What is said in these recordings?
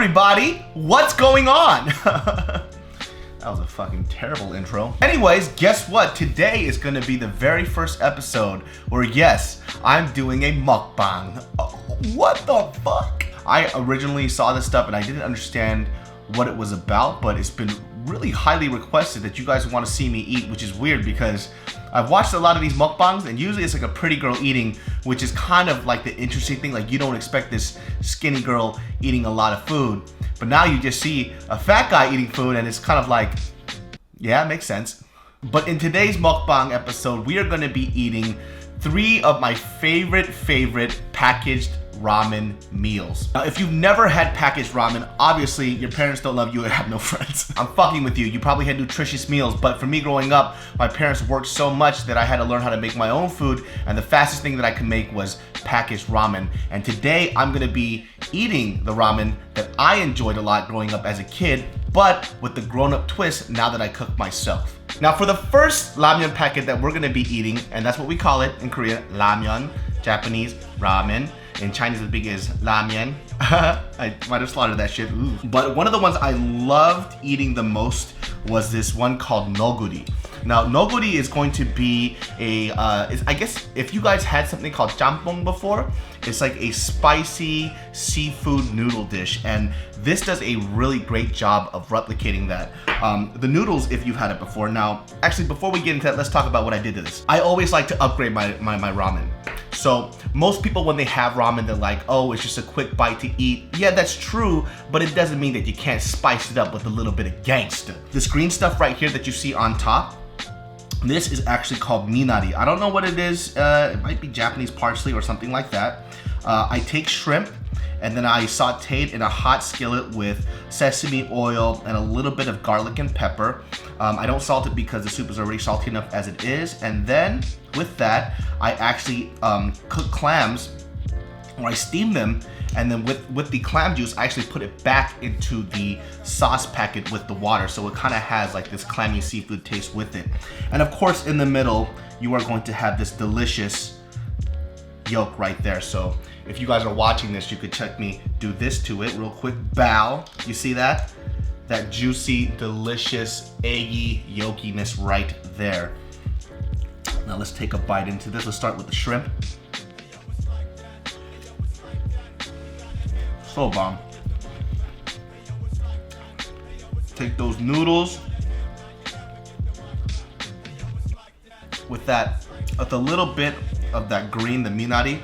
everybody, what's going on? That was a fucking terrible intro. Anyways, guess what? Today is gonna be the very first episode where, yes, I'm doing a mukbang. What the fuck? I originally saw this stuff and I didn't understand what it was about, but it's been really highly requested that you guys want to see me eat, which is weird because I've watched a lot of these mukbangs and usually it's like a pretty girl eating, which is kind of like the interesting thing. Like, you don't expect this skinny girl eating a lot of food, but now you just see a fat guy eating food and it's kind of like, yeah, it makes sense. But in today's mukbang episode, we are going to be eating 3 of my favorite packaged ramen meals. Now, if you've never had packaged ramen, obviously your parents don't love you and have no friends. I'm fucking with you. You probably had nutritious meals, but for me growing up, my parents worked so much that I had to learn how to make my own food, and the fastest thing that I could make was packaged ramen. And today I'm gonna be eating the ramen that I enjoyed a lot growing up as a kid, but with the grown-up twist now that I cook myself. Now, for the first ramyun packet that we're gonna be eating, and that's what we call it in Korea, ramyun, Japanese, ramen. In Chinese, the big is ramen. I might have slaughtered that shit. Ooh. But one of the ones I loved eating the most was this one called NEOGURI. Now, NEOGURI is going to be a, I guess if you guys had something called champong before, it's like a spicy seafood noodle dish, and this does a really great job of replicating that. The noodles, if you've had it before. Now, actually, before we get into that, let's talk about what I did to this. I always like to upgrade my ramen. So most people, when they have ramen, they're like, oh, it's just a quick bite to eat. Yeah, that's true, but it doesn't mean that you can't spice it up with a little bit of gangster. This green stuff right here that you see on top, this is actually called minari. I don't know what it is. It might be Japanese parsley or something like that. I take shrimp and then I saute it in a hot skillet with sesame oil and a little bit of garlic and pepper. I don't salt it because the soup is already salty enough as it is. And then with that, I actually cook clams, or I steam them, and then with the clam juice, I actually put it back into the sauce packet with the water, so it kind of has like this clammy seafood taste with it. And of course, in the middle, you are going to have this delicious yolk right there. So if you guys are watching this, you could check me do this to it real quick. Bow. You see that? That juicy, delicious, eggy yolkiness right there. Now let's take a bite into this. Let's start with the shrimp. So bomb. Take those noodles with that, with a little bit of that green, the minari.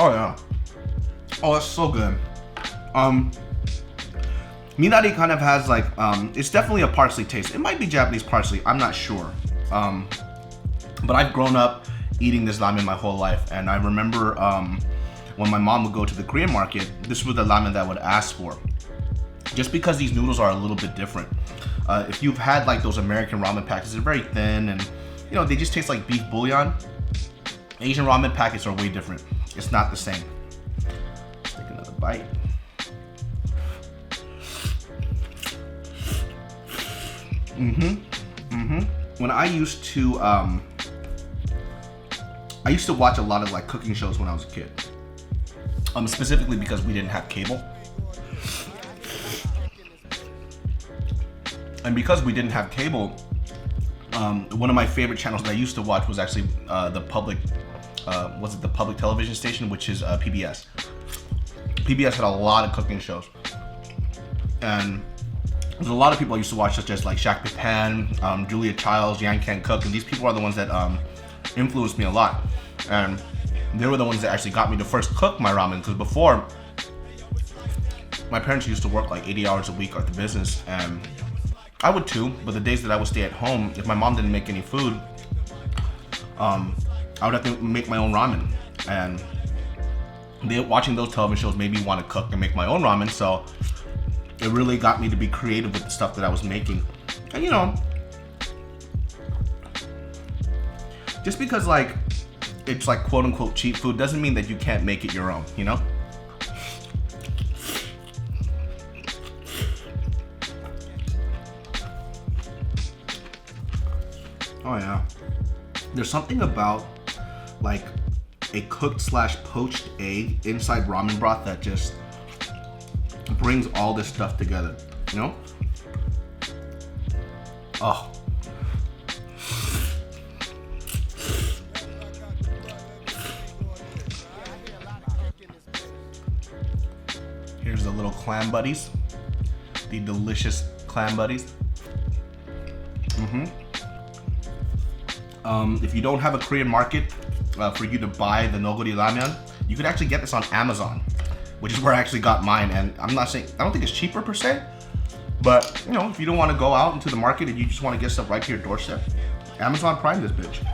Oh yeah. Oh, that's so good. Minari kind of has like, it's definitely a parsley taste. It might be Japanese parsley, I'm not sure. But I've grown up eating this ramen my whole life, and I remember when my mom would go to the Korean market, this was the ramen that I would ask for. Just because these noodles are a little bit different. If you've had like those American ramen packets, they're very thin and, you know, they just taste like beef bouillon. Asian ramen packets are way different. It's not the same. Let's take another bite. When I used to watch a lot of like cooking shows when I was a kid. Specifically because we didn't have cable. And because we didn't have cable, one of my favorite channels that I used to watch was actually the public television station, which is PBS. PBS had a lot of cooking shows. And there's a lot of people I used to watch, such as like Shaq Pipan, Julia Childs, Yang Can Cook, and these people are the ones that influenced me a lot. And they were the ones that actually got me to first cook my ramen, because before, my parents used to work like 80 hours a week at the business, and I would too, but the days that I would stay at home, if my mom didn't make any food, I would have to make my own ramen. And watching those television shows made me want to cook and make my own ramen, so it really got me to be creative with the stuff that I was making. And you know, just because like it's like quote unquote cheap food doesn't mean that you can't make it your own, you know? Oh yeah. There's something about like a cooked slash poached egg inside ramen broth that just brings all this stuff together, you know? Oh. Here's the little clam buddies. The delicious clam buddies. If you don't have a Korean market for you to buy the NEOGURI ramen, you could actually get this on Amazon, which is where I actually got mine. And I'm not saying, I don't think it's cheaper per se, but you know, if you don't want to go out into the market and you just want to get stuff right to your doorstep, Amazon Prime this bitch.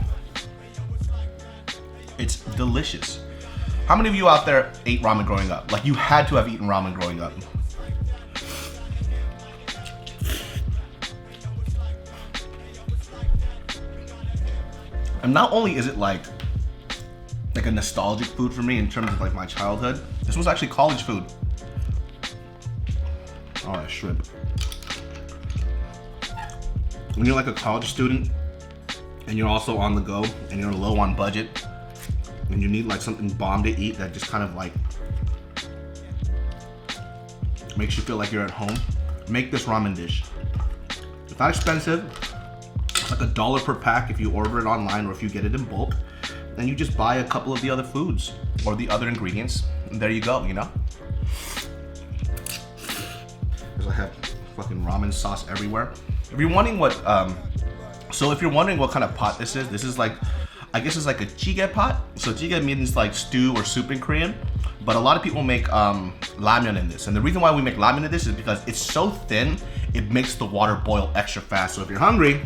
It's delicious. How many of you out there ate ramen growing up? Like you had to have eaten ramen growing up. And not only is it like a nostalgic food for me in terms of like my childhood, this was actually college food. Oh, that shrimp. When you're like a college student and you're also on the go and you're low on budget and you need like something bomb to eat that just kind of like makes you feel like you're at home, make this ramen dish. It's not expensive. It's like $1 per pack if you order it online or if you get it in bulk. And you just buy a couple of the other foods or the other ingredients, and there you go, you know? Because I have fucking ramen sauce everywhere. If you're wondering what, if you're wondering what kind of pot this is like, I guess it's like a jjigae pot. So jjigae means like stew or soup in Korean. But a lot of people make ramen in this. And the reason why we make ramen in this is because it's so thin, it makes the water boil extra fast. So if you're hungry,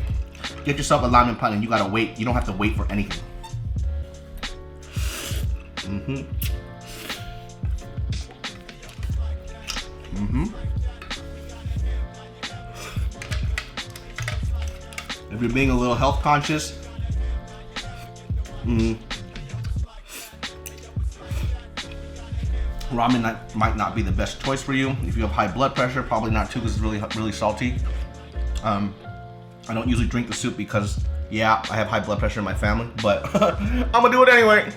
get yourself a ramen pot and you gotta wait. You don't have to wait for anything. If you're being a little health conscious, ramen might not be the best choice for you. If you have high blood pressure, probably not too, because it's really salty. I don't usually drink the soup because, yeah, I have high blood pressure in my family, but I'm gonna do it anyway.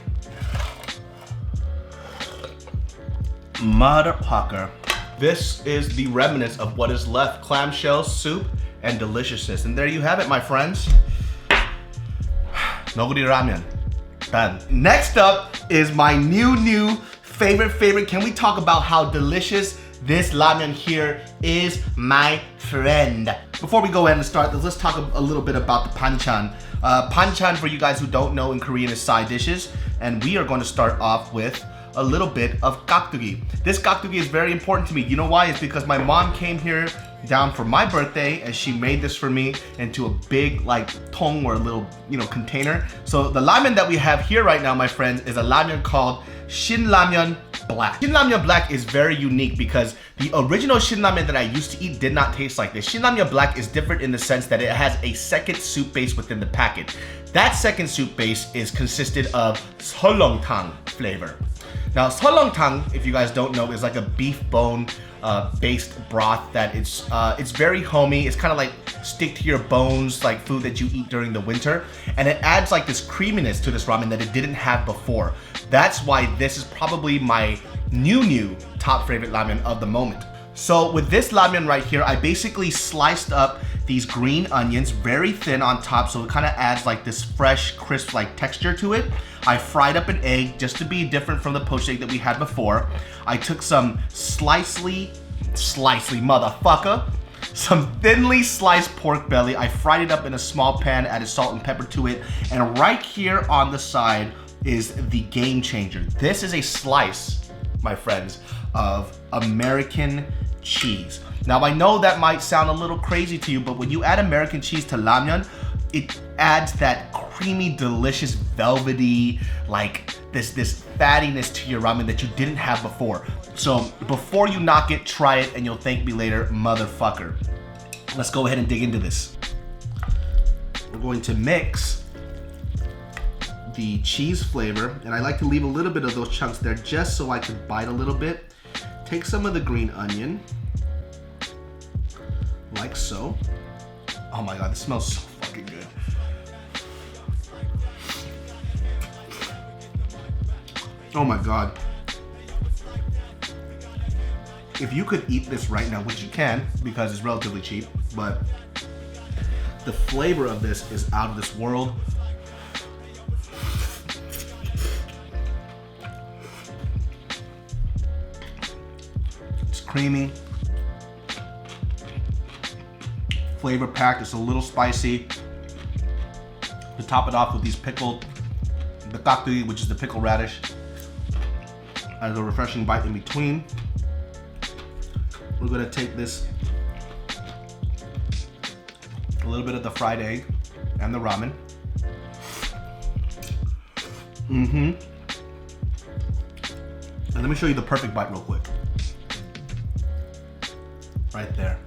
Motherfucker. This is the remnants of what is left. Clamshell soup and deliciousness. And there you have it, my friends. NEOGURI ramen. Done. Next up is my new favorite. Can we talk about how delicious this ramen here is, my friend? Before we go ahead and start, let's talk a little bit about the banchan. Banchan, for you guys who don't know, in Korean is side dishes. And we are going to start off with a little bit of gakdugi. This gakdugi is very important to me. You know why? It's because my mom came here down for my birthday and she made this for me into a big like tong, or a little, you know, container. So the ramen that we have here right now, my friends, is a ramen called Shin Black. Shin Black is very unique because the original Shin ramen that I used to eat did not taste like this. Shin Black is different in the sense that it has a second soup base within the packet. That second soup base is consisted of solongtang flavor. Now, solongtang, if you guys don't know, is like a beef bone based broth that it's very homey. It's kind of like stick to your bones, like food that you eat during the winter. And it adds like this creaminess to this ramen that it didn't have before. That's why this is probably my new top favorite ramen of the moment. So with this ramen right here, I basically sliced up these green onions very thin on top, so it kind of adds like this fresh, crisp like texture to it. I fried up an egg just to be different from the poached egg that we had before. I took some slicely motherfucker, some thinly sliced pork belly. I fried it up in a small pan, added salt and pepper to it, and right here on the side is the game changer. This is a slice, my friends, of American cheese. Now I know that might sound a little crazy to you, but when you add American cheese to ramen, it adds that creamy, delicious, velvety, like this fattiness to your ramen that you didn't have before. So before you knock it, try it and you'll thank me later, motherfucker. Let's go ahead and dig into this. We're going to mix the cheese flavor, and I like to leave a little bit of those chunks there just so I can bite a little bit. Take some of the green onion, like so. Oh my god, this smells so fucking good. Oh my God. If you could eat this right now, which you can because it's relatively cheap, but the flavor of this is out of this world. It's creamy, flavor packed. It's a little spicy. To top it off with these pickled bakakui, which is the pickled radish, as a refreshing bite in between. We're gonna take this, a little bit of the fried egg and the ramen. And let me show you the perfect bite real quick. Right there.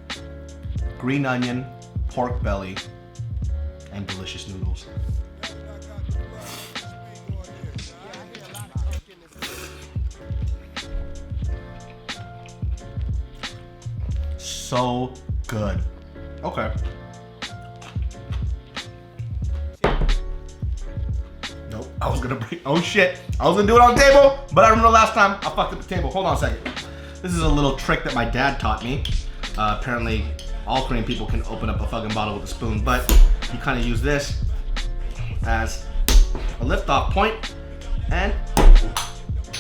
Green onion, pork belly, and delicious noodles. So good. Okay. Nope. I was gonna break. Oh shit. I was gonna do it on the table, but I remember last time I fucked up the table. Hold on a second. This is a little trick that my dad taught me. Apparently, all Korean people can open up a fucking bottle with a spoon, but you kind of use this as a lift-off point, and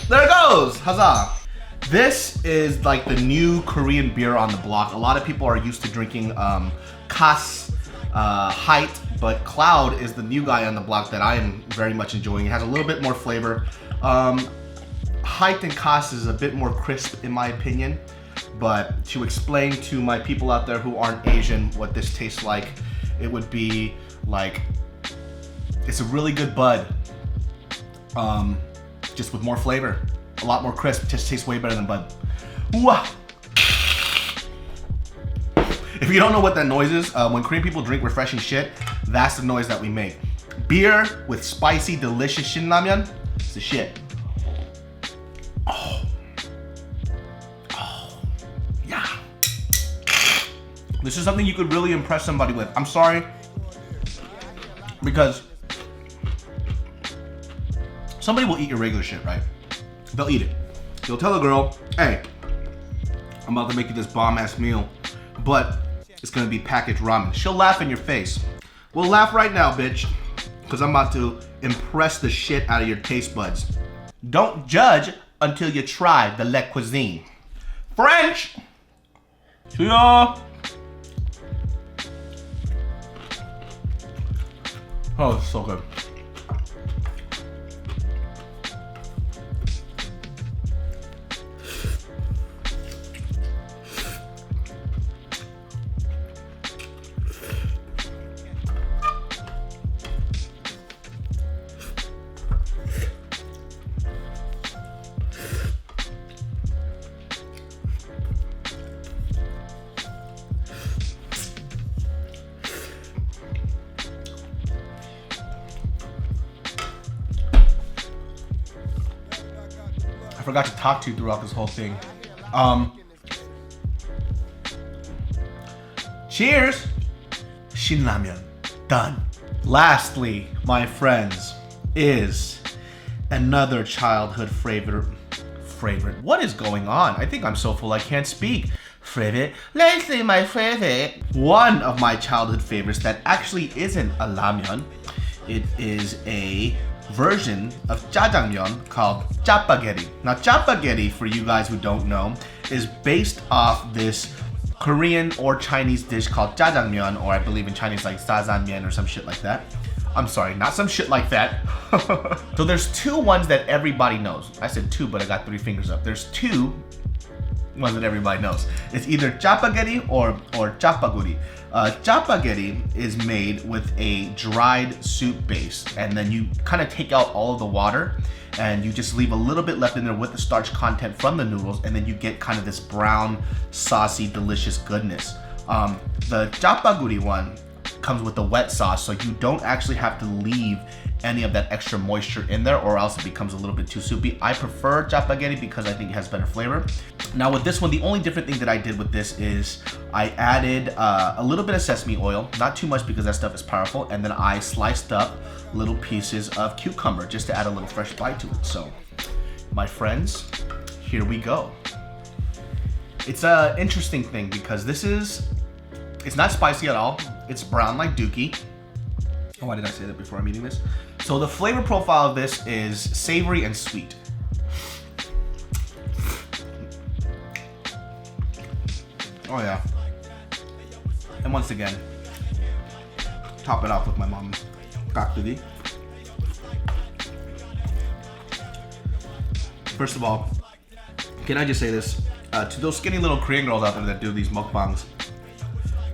there it goes. Huzzah. This is like the new Korean beer on the block. A lot of people are used to drinking Kas, Height, but Cloud is the new guy on the block that I am very much enjoying. It has a little bit more flavor. Height and Kas is a bit more crisp in my opinion, but to explain to my people out there who aren't Asian what this tastes like, it would be like, it's a really good bud, just with more flavor. A lot more crisp, just tastes way better than bud. Wah! If you don't know what that noise is, when Korean people drink refreshing shit, that's the noise that we make. Beer with spicy, delicious Shin Ramen, it's the shit. Oh. Oh. Yeah. This is something you could really impress somebody with. I'm sorry, because somebody will eat your regular shit, right? They'll eat it. They'll tell a girl, hey, I'm about to make you this bomb-ass meal, but it's gonna be packaged ramen. She'll laugh in your face. Well, laugh right now, bitch, because I'm about to impress the shit out of your taste buds. Don't judge until you try the Le Cuisine. French! Yeah. Oh, it's so good. I forgot to talk to you throughout this whole thing. Cheers! Shin Ramen. Done. Lastly, my friends, is another childhood favorite. What is going on? I think I'm so full I can't speak. Favorite. Lastly, my favorite. One of my childhood favorites that actually isn't a ramyeon. It is a version of jjajangmyeon called Chapagetti. Now Chapagetti, for you guys who don't know, is based off this Korean or Chinese dish called jjajangmyeon, or I believe in Chinese like sazanmyeon or some shit like that. I'm sorry, not some shit like that. So there's two ones that everybody knows. I said two, but I got 3 fingers up. There's two ones that everybody knows. It's either Chapagetti or Chappaguri. Chapagetti is made with a dried soup base, and then you kind of take out all of the water and you just leave a little bit left in there with the starch content from the noodles, and then you get kind of this brown, saucy, delicious goodness. The Chappaguri one comes with the wet sauce, so you don't actually have to leave any of that extra moisture in there, or else it becomes a little bit too soupy. I prefer Chapagetti because I think it has better flavor. Now with this one, the only different thing that I did with this is I added a little bit of sesame oil, not too much because that stuff is powerful, and then I sliced up little pieces of cucumber just to add a little fresh bite to it. So my friends, here we go. It's an interesting thing because it's not spicy at all. It's brown like Dookie. Oh, why did I say that before I'm eating this? So the flavor profile of this is savory and sweet. Oh yeah. And once again, top it off with my mom's kaktugi. First of all, can I just say this? To those skinny little Korean girls out there that do these mukbangs,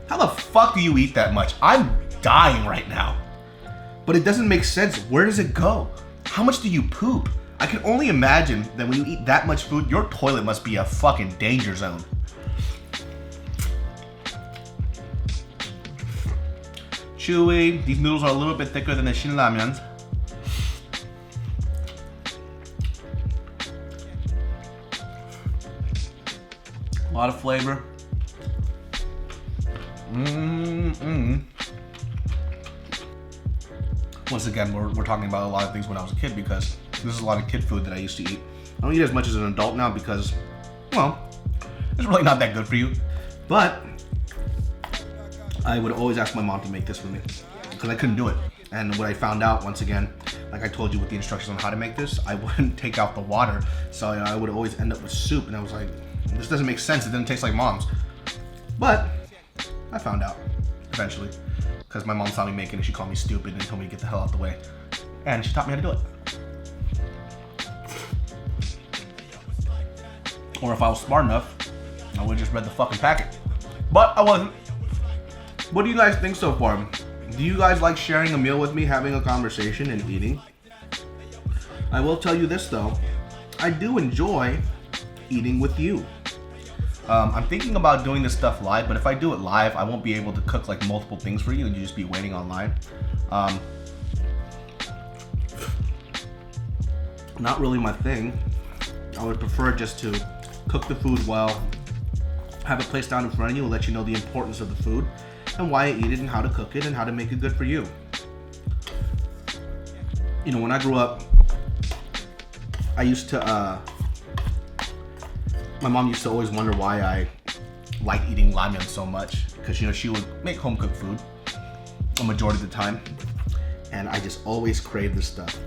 how the fuck do you eat that much? I'm dying right now. But it doesn't make sense. Where does it go? How much do you poop? I can only imagine that when you eat that much food, your toilet must be a fucking danger zone. Chewy. These noodles are a little bit thicker than the Shin ramens. A lot of flavor. Once again, we're talking about a lot of things when I was a kid because this is a lot of kid food that I used to eat. I don't eat as much as an adult now because, well, it's really not that good for you. But I would always ask my mom to make this for me because I couldn't do it. And what I found out, once again, like I told you with the instructions on how to make this, I wouldn't take out the water. So I would always end up with soup. And I was like, this doesn't make sense. It doesn't taste like mom's. But I found out eventually because my mom saw me making it. She called me stupid and told me to get the hell out the way. And she taught me how to do it. Or if I was smart enough, I would have just read the fucking packet. But I wasn't. What do you guys think so far? Do you guys like sharing a meal with me, having a conversation and eating? I will tell you this though, I do enjoy eating with you. I'm thinking about doing this stuff live, but if I do it live, I won't be able to cook like multiple things for you and you just be waiting online. Not really my thing. I would prefer just to cook the food well, have it placed down in front of you and let you know the importance of the food and why I eat it and how to cook it and how to make it good for you. You know, when I grew up, I used to, my mom used to always wonder why I like eating ramen so much because, you know, she would make home cooked food a majority of the time and I just always craved this stuff.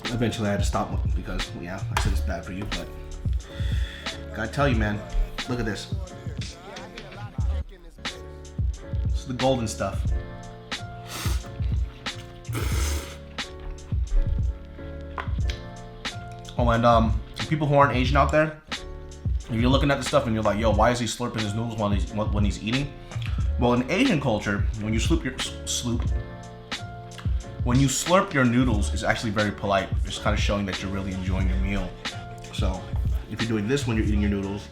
Eventually I had to stop because, yeah, I said it's bad for you, but gotta tell you, man, look at this. This is the golden stuff. Oh, and people who aren't Asian out there, if you're looking at the stuff and you're like, yo, why is he slurping his noodles when he's eating? Well, in Asian culture, when you slurp your noodles, it's actually very polite. It's kind of showing that you're really enjoying your meal. So, if you're doing this when you're eating your noodles,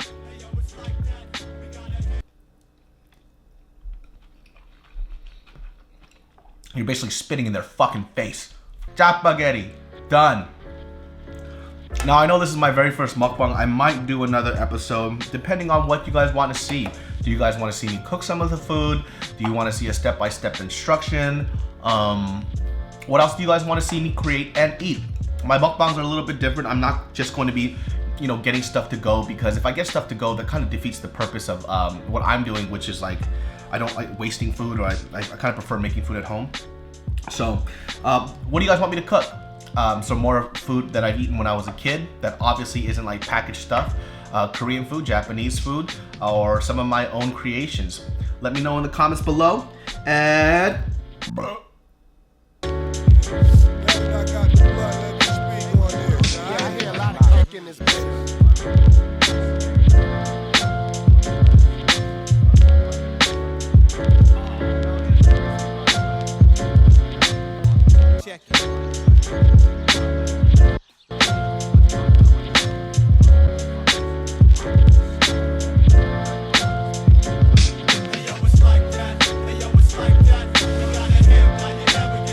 you're basically spitting in their fucking face. Chapagetti, done. Now, I know this is my very first mukbang. I might do another episode depending on what you guys want to see. Do you guys want to see me cook some of the food? Do you want to see a step-by-step instruction? What else do you guys want to see me create and eat? My mukbangs are a little bit different. I'm not just going to be, you know, getting stuff to go because if I get stuff to go, that kind of defeats the purpose of what I'm doing, which is like, I don't like wasting food, or I kind of prefer making food at home. So, what do you guys want me to cook? Some more food that I've eaten when I was a kid that obviously isn't like packaged stuff, Korean food, Japanese food, or some of my own creations. Let me know in the comments below, and